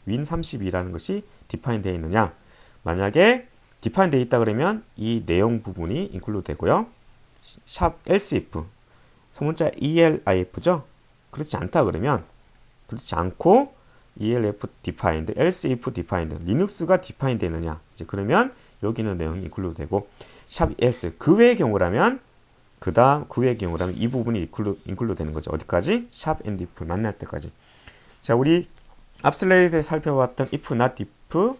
win32라는 것이 define 되어 있느냐. 만약에 define 되어 있다 그러면 이 내용 부분이 include 되고요. else if 소문자 elif죠. 그렇지 않다 그러면 그렇지 않고 elf defined, else if defined, 리눅스가 define 되느냐. 이제 그러면 여기는 내용이 include 되고 else 그 외의 경우라면 그 외의 경우라면 이 부분이 include 되는 거죠. 어디까지? and if 만날 때까지. 자, 우리 앞 슬라이드에 살펴봤던 if, not if,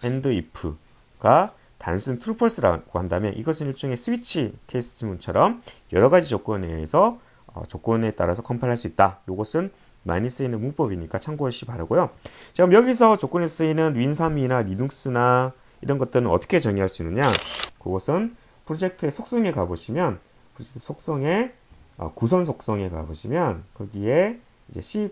and if가 단순 true, false라고 한다면 이것은 일종의 스위치 케이스 지문처럼 여러 가지 조건에 의해서 조건에 따라서 컴파일할 수 있다. 이것은 많이 쓰이는 문법이니까 참고하시기 바라고요. 자, 그럼 여기서 조건에 쓰이는 win32나 리눅스나 이런 것들은 어떻게 정의할 수 있느냐? 그것은 프로젝트의 속성에 가보시면 프로젝트 속성에 구성 속성에 가보시면 거기에 이제 C++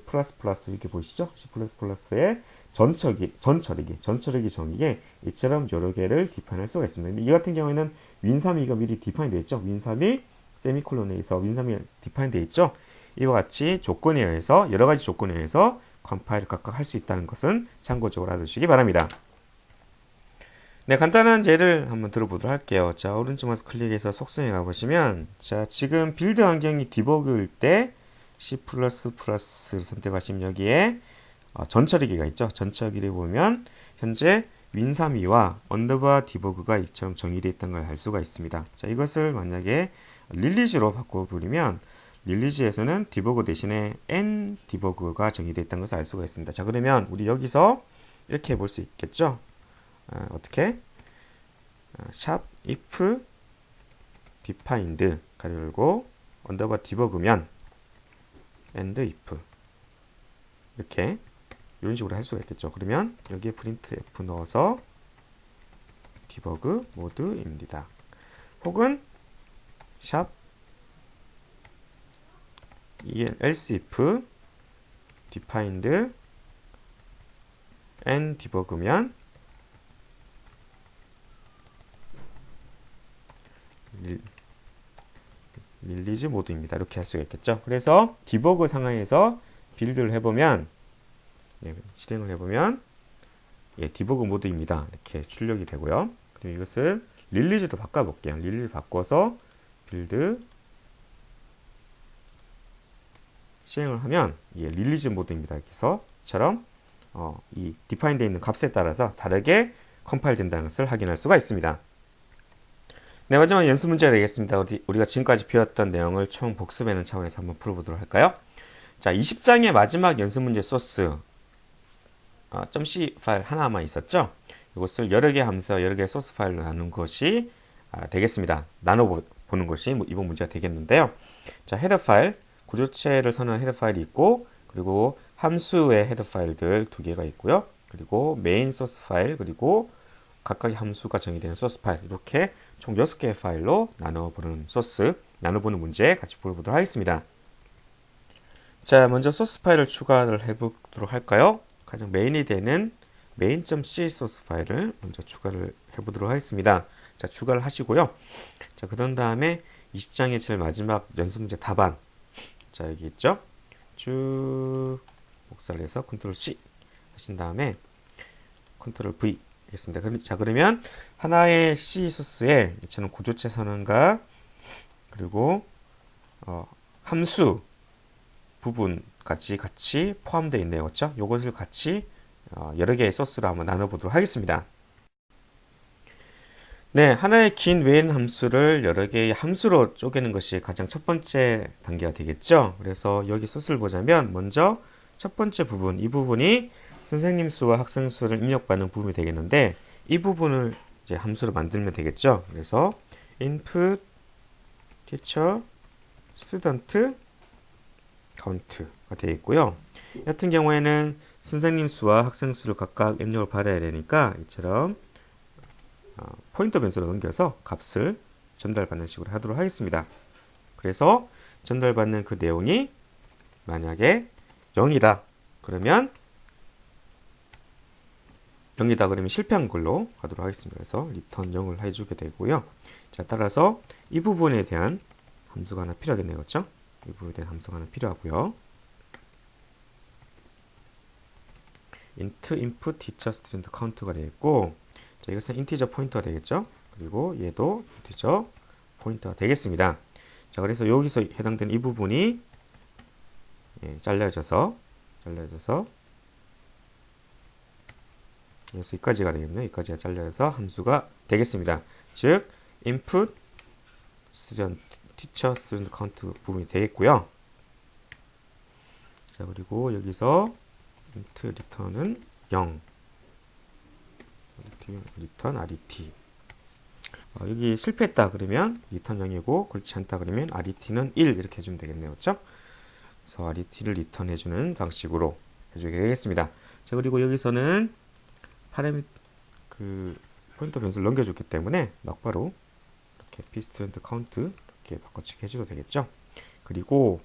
이렇게 보이시죠? C++의 전처리기 정의에 이처럼 여러 개를 디파인할 수가 있습니다. 이 같은 경우에는 윈3이가 미리 디파인 되어 있죠. 윈3이 세미콜론에서 윈3이 디파인 되어 있죠. 이와 같이 조건에 의해서 여러 가지 조건에 의해서 컴파일을 각각 할 수 있다는 것은 참고적으로 알아두시기 바랍니다. 네, 간단한 예를 한번 들어보도록 할게요. 자, 오른쪽 마우스 클릭해서 속성에 가보시면, 자, 지금 빌드 환경이 디버그일 때 C++를 선택하시면 여기에 전처리기가 있죠. 전처리기를 보면 현재 윈3와 언더바 디버그가 이처럼 정의되어 있다는 걸 알 수가 있습니다. 자, 이것을 만약에 릴리즈로 바꿔버리면 릴리즈에서는 디버그 대신에 n 디버그가 정의되어 있다는 것을 알 수가 있습니다. 자, 그러면 우리 여기서 이렇게 볼 수 있겠죠. 어떻게? 샵 if defined 가로 열고 언더바 디버그면 and if 이렇게 이런 식으로 할 수가 있겠죠. 그러면 여기에 printf 넣어서 디버그 모드입니다. 혹은 샵 else if defined and debug면 릴리즈 모드입니다. 이렇게 할 수가 있겠죠. 그래서 디버그 상황에서 빌드를 해보면 실행을 해보면 디버그 모드입니다. 이렇게 출력이 되고요. 그리고 이것을 릴리즈로 바꿔볼게요. 릴리즈 바꿔서 빌드 실행을 하면 릴리즈 모드입니다. 이렇게 해서 이처럼 이 디파인 되어 있는 값에 따라서 다르게 컴파일 된다는 것을 확인할 수가 있습니다. 네, 마지막 연습 문제가 되겠습니다. 우리가 지금까지 배웠던 내용을 총 복습하는 차원에서 한번 풀어보도록 할까요? 자, 20장의 마지막 연습 문제 소스 .c 파일 하나만 있었죠? 이것을 여러 개의 함수와 여러 개의 소스 파일로 나눈 것이 되겠습니다. 나눠보는 것이 이번 문제가 되겠는데요. 자, 헤더 파일, 구조체를 선언한 헤더 파일이 있고, 그리고 함수의 헤더 파일들 두 개가 있고요. 그리고 메인 소스 파일, 그리고 각각의 함수가 정의되는 소스 파일, 이렇게 총 6개의 파일로 나눠보는 문제 같이 풀어보도록 하겠습니다. 자, 먼저 소스 파일을 추가를 해보도록 할까요? 가장 메인이 되는 main.c 소스 파일을 먼저 추가를 해보도록 하겠습니다. 자, 추가를 하시고요. 자, 그런 다음에 20장의 제일 마지막 연습 문제 답안. 자, 여기 있죠? 쭉 복사를 해서 컨트롤 C 하신 다음에 컨트롤 V 겠습니다. 자, 그러면 하나의 C 소스에 저는 구조체 선언과 그리고 함수 부분 같이 포함되어 있네요. 그렇죠? 요것을 같이 여러 개의 소스로 한번 나눠보도록 하겠습니다. 네, 하나의 긴 웨인 함수를 여러 개의 함수로 쪼개는 것이 가장 첫 번째 단계가 되겠죠. 그래서 여기 소스를 보자면 먼저 첫 번째 부분, 이 부분이 선생님 수와 학생 수를 입력받는 부분이 되겠는데 이 부분을 이제 함수로 만들면 되겠죠. 그래서 input teacher student count가 되어 있고요. 이 같은 경우에는 선생님 수와 학생 수를 각각 입력을 받아야 되니까 이처럼 포인터 변수로 넘겨서 값을 전달받는 식으로 하도록 하겠습니다. 그래서 전달받는 그 내용이 만약에 0이다 그러면 실패한 걸로 하도록 하겠습니다. 그래서 return 0을 해주게 되고요. 자, 따라서 이 부분에 대한 함수가 하나 필요하겠네요. 그렇죠? 이 부분에 대한 함수가 하나 필요하고요. int input teacher student count가 되어 있고, 자, 이것은 인티저 포인터가 되겠죠? 그리고 얘도 인티저 포인터가 되겠습니다. 자, 그래서 여기서 해당되는 이 부분이 잘라져서 여기까지가 되겠네요. 여기까지가 잘려서 함수가 되겠습니다. 즉 input teacher student count 부분이 되겠고요. 자, 그리고 여기서 int return은 0 return ret 여기 실패했다 그러면 return 0이고 그렇지 않다 그러면 ret는 1 이렇게 해주면 되겠네요. 그렇죠? 그래서 ret를 return 해주는 방식으로 해주게 되겠습니다. 자, 그리고 여기서는 포인터 변수를 넘겨줬기 때문에 막바로 이렇게 pstudent count 이렇게 바꿔치기 해줘도 되겠죠. 그리고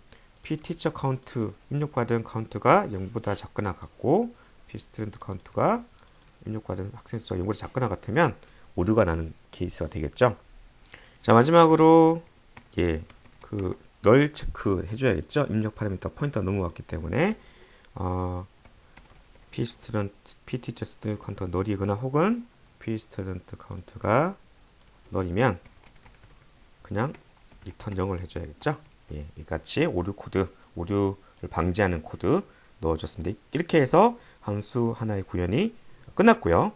pteacher 카운트 입력받은 카운트가 0보다 작거나 같고 pstudent 카운트가 입력받은 학생 수가 0보다 작거나 같으면 오류가 나는 케이스가 되겠죠. 자, 마지막으로 널 체크 해줘야겠죠. 입력 파라미터 포인터가 넘어갔기 때문에 pteacher student 카운트가 널이거나 혹은 pstudent 카운트가 널이면 그냥 리턴 0을 해줘야겠죠. 이같이 오류를 방지하는 코드 넣어줬습니다. 이렇게 해서 함수 하나의 구현이 끝났고요.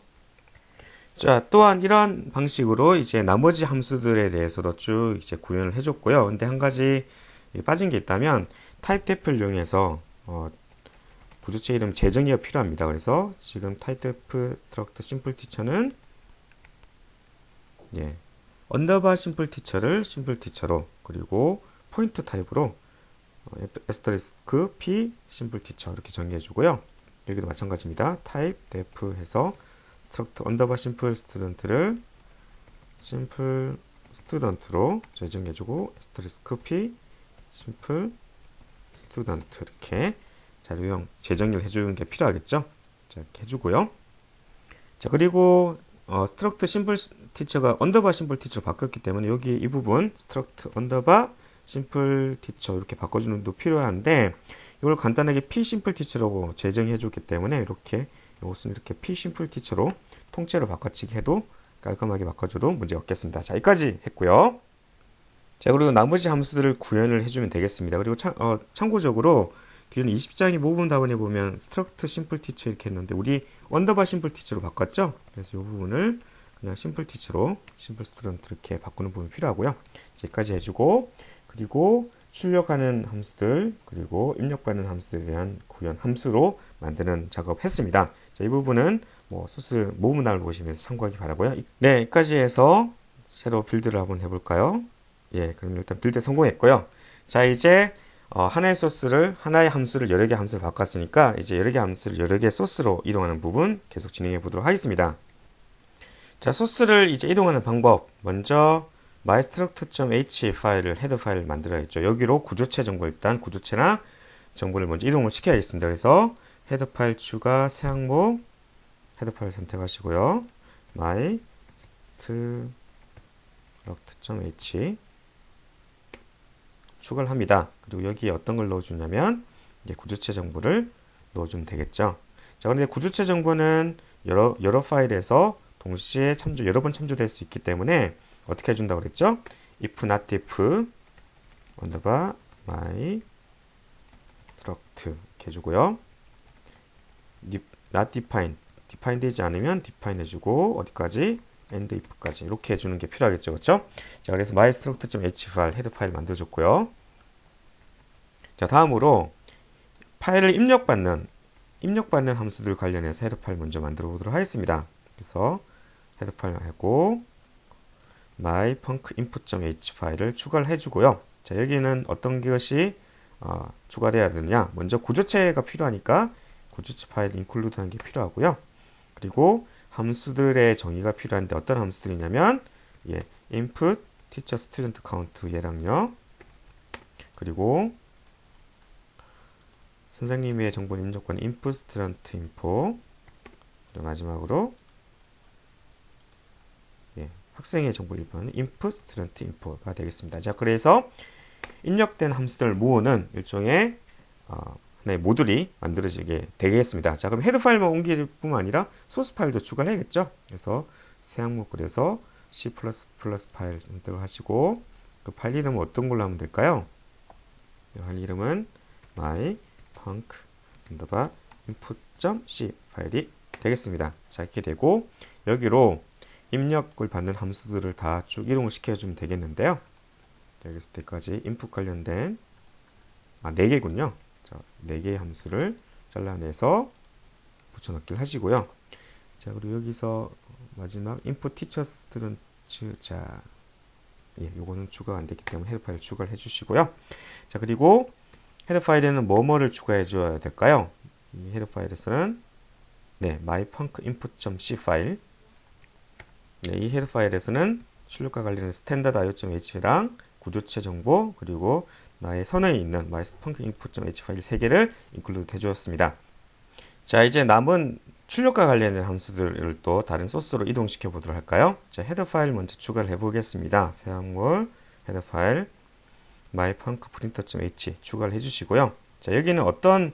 자, 또한 이런 방식으로 이제 나머지 함수들에 대해서도 쭉 이제 구현을 해줬고요. 근데 한 가지 빠진 게 있다면 타입 def를 이용해서 부주체 이름 재정의가 필요합니다. 그래서 지금 타입 def struct simple teacher는 언더바 심플 티처를 심플 티처로 그리고 포인트 타입으로 p 심플 티처 이렇게 정의해 주고요. 여기도 마찬가지입니다. 타입 def 해서 struct 언더바 심플 스튜던트를 심플 스튜던트로 재정해 주고 p 심플 스튜던트 이렇게 자료형 재정의를 해주는 게 필요하겠죠. 자, 이렇게 해주고요. 자, 그리고 struct 심플 티처가 언더바 심플 티처로 바뀌었기 때문에 여기 이 부분 struct 언더바 심플 티처 이렇게 바꿔주는 도 필요한데 이걸 간단하게 p 심플 티처라고 재정해 줬기 때문에 이렇게 이것은 이렇게 p 심플 티처로 통째로 바꿔치기 해도 깔끔하게 바꿔줘도 문제 없겠습니다. 자, 여기까지 했고요. 자, 그리고 나머지 함수들을 구현을 해주면 되겠습니다. 그리고 참고적으로 기존 20장의 모범 답안에 보면 struct 심플 티처 이렇게 했는데 우리 언더바 심플 티처로 바꿨죠. 그래서 이 부분을 그냥 심플 티처로 심플 스튜던트 이렇게 바꾸는 부분이 필요하고요. 여기까지 해주고 그리고 출력하는 함수들 그리고 입력받는 함수들에 대한 구현 함수로 만드는 작업했습니다. 자, 이 부분은 소스 모범 답안을 보시면서 참고하기 바라고요. 네, 여기까지 해서 새로 빌드를 한번 해볼까요? 그럼 일단 빌드 성공했고요. 자, 이제 하나의 함수를 여러 개 함수를 바꿨으니까 이제 여러 개 함수를 여러 개 소스로 이동하는 부분 계속 진행해 보도록 하겠습니다. 자, 소스를 이제 이동하는 방법. 먼저 mystruct.h 파일을 헤더 파일을 만들어야겠죠. 여기로 구조체 정보 일단 구조체나 정보를 먼저 이동을 시켜야겠습니다. 그래서 헤더 파일 추가 새 항목 헤더 파일 선택하시고요. mystruct.h 추가를 합니다. 그리고 여기에 어떤 걸 넣어주냐면 이제 구조체 정보를 넣어주면 되겠죠. 자, 그런데 구조체 정보는 여러 파일에서 동시에 여러 번 참조될 수 있기 때문에 어떻게 해준다고 그랬죠? if not if 언더바 my struct 이렇게 해주고요. not define 되지 않으면 define 해주고 어디까지? and if까지 이렇게 해주는 게 필요하겠죠. 그렇죠? 자, 그래서 mystruct.h 파일 헤더 파일 만들어줬고요. 자, 다음으로 파일을 입력받는 함수들 관련해서 헤더 파일 먼저 만들어 보도록 하겠습니다. 그래서 헤더 파일 하고 myfuncinput.h 파일을 추가를 해주고요. 자, 여기는 어떤 것이 추가돼야 되느냐? 먼저 구조체가 필요하니까 구조체 파일 include 하는 게 필요하고요. 그리고 함수들의 정의가 필요한데 어떤 함수들이냐면 input teacher student count 얘랑요. 그리고 선생님의 정보는 입력권 input student info 그리고 마지막으로 학생의 정보를 입력하는 input student info가 되겠습니다. 자, 그래서 입력된 함수들 모으는 일종의 하나의 모듈이 만들어지게 되겠습니다. 자, 그럼 헤드 파일만 옮길 뿐만 아니라 소스 파일도 추가를 해야겠죠. 그래서 새 항목 그래서 C++ 파일 선택을 하시고 그 파일 이름은 어떤 걸로 하면 될까요? 파일 이름은 myfunc_input.c 파일이 되겠습니다. 자, 이렇게 되고 여기로 입력을 받는 함수들을 다 쭉 이동을 시켜주면 되겠는데요. 여기서부터까지 input 관련된 4개군요. 자, 4개의 함수를 잘라내서 붙여넣기를 하시고요. 자, 그리고 여기서 마지막 input teacher student 자, 요거는 추가가 안 됐기 때문에 헤더 파일 추가를 해주시고요. 자, 그리고 헤더 파일에는 뭐를 추가해 줘야 될까요? 이 헤더 파일에서는 myfuncinput.c 파일 이 헤더 파일에서는 출력과 관련된 스탠다드 io.h랑 구조체 정보 그리고 나의 선에 있는 myfunc.input.h 파일 3개를 인클루드 해주었습니다. 자, 이제 남은 출력과 관련된 함수들을 또 다른 소스로 이동시켜 보도록 할까요? 자, 헤더 파일 먼저 추가를 해 보겠습니다. 사용물 헤더 파일 myfuncprinter.h 추가를 해 주시고요. 자, 여기는 어떤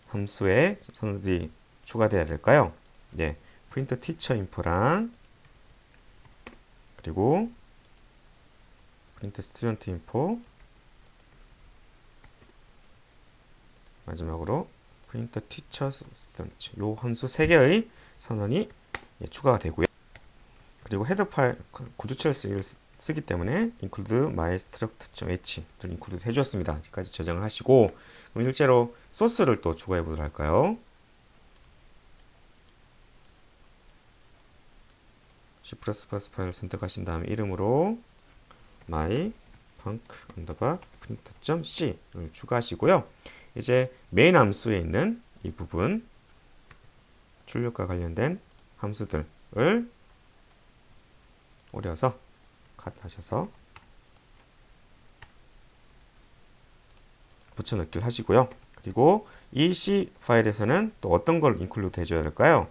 함수의 선들이 추가되어야 될까요? 예, 프린터 티처 인포랑 그리고 프린터 스튜던트 인포 마지막으로 프린터 티처 스튜던트 요 함수 3개의 선언이 추가가 되고요. 그리고 헤더 파일 구조체를 쓰기 때문에 include mystruct.h를 include 해주었습니다. 여기까지 저장을 하시고 그럼 실제로 소스를 또 추가해 보도록 할까요? C++ 파일을 선택하신 다음에 이름으로 myfunc_print.c를 추가하시고요. 이제 메인 함수에 있는 이 부분 출력과 관련된 함수들을 오려서 컷하셔서 붙여넣기를 하시고요. 그리고 이 C 파일에서는 또 어떤 걸 인클루드 해줘야 될까요?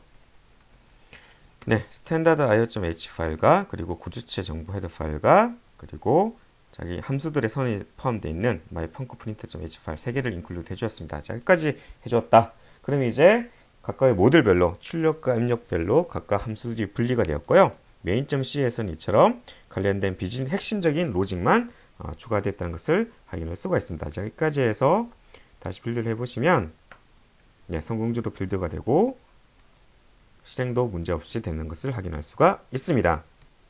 네, standard.io.h 파일과 그리고 구조체 정보 헤더 파일과 그리고 자기 함수들의 선이 포함되어 있는 myfuncprint.h 파일 3개를 인클루드 해주었습니다. 자, 여기까지 해주었다. 그럼 이제 각각의 모듈별로 출력과 입력별로 각각 함수들이 분리가 되었고요. main.c에서는 이처럼 관련된 비즈니스 핵심적인 로직만 추가됐다는 것을 확인할 수가 있습니다. 자, 여기까지 해서 다시 빌드를 해보시면 성공적으로 빌드가 되고 실행도 문제없이 되는 것을 확인할 수가 있습니다.